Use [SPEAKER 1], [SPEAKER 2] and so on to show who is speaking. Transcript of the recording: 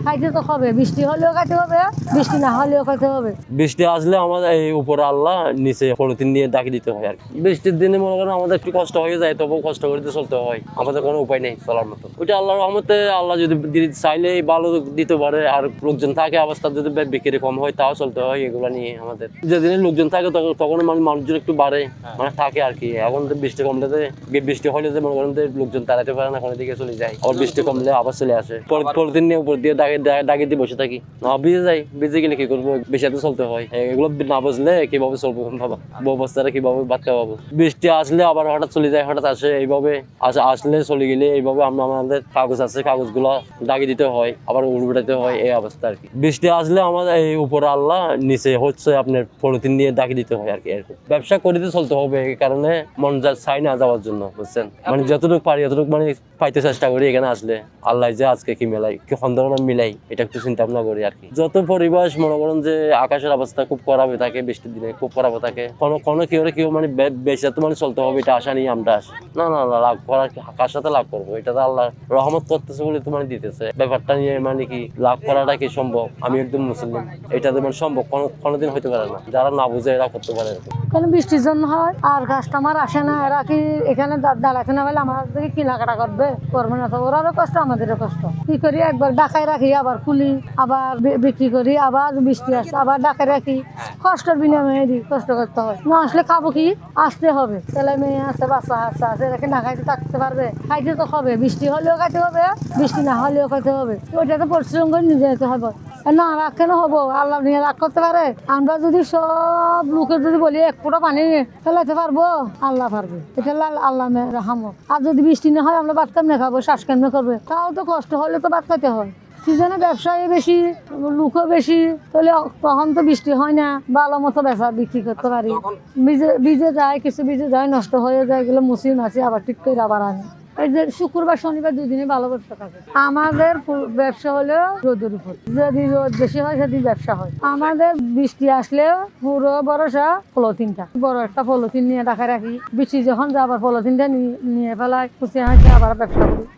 [SPEAKER 1] খাইতে তো হবে, বৃষ্টি হলেও খাইতে হবে, বৃষ্টি না হলেও খাইতে হবে।
[SPEAKER 2] বৃষ্টি আসলে আমাদের এই উপরে আল্লাহ নিচে পলিথিন নিয়ে ডাকি দিতে হয় আর কি। বৃষ্টির দিনে মনে করেন আমাদের একটু কষ্ট হয়ে যায়, তবুও কষ্ট করতে চলতে হয়, আমাদের কোনো উপায় নেই চলার মতো। ওইটা আল্লাহর রহমতে আল্লাহ যদি চাইলে ভালো দিতে পারে, আর লোকজন থাকে অবস্থা যদি বিক্রি কম হয় তাও চলতে হয় এগুলো নিয়ে আমাদের। যেদিনে লোকজন থাকে তখন মানুষজন একটু বাড়ে, মানে থাকে আর কি। এখন তো বৃষ্টি কমলে বৃষ্টি হলে যে মনে করেন লোকজন তাড়াতে পারে না, কোনো দিকে চলে যায়, আবার বৃষ্টি কমলে আবার চলে আসে। পলিথিন নিয়ে উপর দিয়ে ডাকে দিয়ে বসে থাকি, না ভিজে যাই, ভিজে গেলে কি করবো, বেশিতে চলতে হয়। এগুলো না বুঝলে কিভাবে চলবো, বাবা অবস্থাটা কিভাবে ভাত খাওয়াবো। বৃষ্টি আসলে আবার হঠাৎ চলে যায়, হঠাৎ আসে, এইভাবে আসলে চলে গেলে এইভাবে আমরা আমাদের কাগজ আছে, কাগজগুলো দাগি দিতে হয়, আবার উল্টাতে হয়, এই অবস্থা আর কি। বৃষ্টি আসলে আমাদের এই উপরে আল্লাহ নিচে হচ্ছে আপনার পলিথিন দিয়ে দাগি দিতে হয় আর কি। এরকম ব্যবসা করিতে চলতে হবে, এই কারণে মন চাই না যাওয়ার জন্য, বুঝছেন। মানে যতটুকু পারি যতটুকু মানে পাইতে চেষ্টা করি। এখানে আসলে আল্লাহ যে আজকে কি মেলাই, কি সন্দেহ মিলাই, এটা একটু চিন্তা ভাবনা করি আর কি। যত পরিবেশ মনে করেন যে আকাশের অবস্থা খুব খারাপ হয়ে থাকে, বৃষ্টির দিনে খুব খারাপ হয়ে থাকে, কোনো কেউ মানে বেঁচে তো মানে চলতে হবে, এটা আশা নিয়ে আমরা আসি না। লাভ করার কার সাথে লাভ করবো, এটা তো আল্লাহ রহমত করতেছে বলে তো মানে দিতেছে। ব্যাপারটা নিয়ে মানে কি লাভ করাটা কি সম্ভব? আমি একদম মুসলিম, এটা তো মানে সম্ভব কোনোদিন হইতে পারে না। যারা না বুঝে এরা করতে পারে।
[SPEAKER 1] কেন বৃষ্টির জন্য হয়, আর কাস্টমার আসে না, এরা কি এখানে দাঁড়াতে না পারলে আমার থেকে কেনাকাটা করবে না, তো ওরারও কষ্ট আমাদেরও কষ্ট। কি করি, একবার ডাকায় রাখি, আবার খুলি, আবার বিক্রি করি, আবার বৃষ্টি আসে আবার ডাকায় রাখি, কষ্টের বিনিময়ে দিই, কষ্ট করতে হয়। না আসলে খাবো কি, আসতে হবে, ছেলে মেয়ে আছে, বাচ্চা আছে, এরাকে না খাইতে থাকতে পারবে, খাইতে তো হবে, বৃষ্টি হলেও খাইতে হবে, বৃষ্টি না হলেও খাইতে হবে। ওইটা তো পরিশ্রম করে নিজে যেতে হবে, না রাগ কেন হবো? আল্লাহ নিয়ে রাগ করতে পারে? আমরা যদি সব লোকের যদি বলি এক ফোঁটা পানি ফেলাইতে পারবো, আল্লাহ পারবে, এটা আল্লাহ রহমত। আর যদি বৃষ্টি না হয় আমরা ভাত কেমনে খাবো, শ্বাস কেমনে করবে? তাও তো কষ্ট হলে তো ভাত খাইতে হয়। সিজনে ব্যবসায়ী বেশি, লোকও বেশি, তাহলে তখন তো বৃষ্টি হয় না, ভালো মতো ব্যবসা বিক্রি করতে পারি। ভিজে যায়, কিছু ভিজে যায়, নষ্ট হয়ে যায়, এগুলো মুসি মাছি আবার ঠিক করে আবার আনি। এই যে শুক্রবার শনিবার দুদিনে ভালো ব্যবসা থাকে আমাদের। ব্যবসা হলেও রোদের উপর, যদি রোদ বেশি হয় সেদিন ব্যবসা হয়। আমাদের বৃষ্টি আসলেও পুরো ভরসা পলিথিনটা, বড় একটা পলিথিন নিয়ে ঢাকা রাখি, বৃষ্টি যখন যায় আবার পলিথিনটা নিয়ে ফেলায়, খুশি হাসি আবার ব্যবসা করি।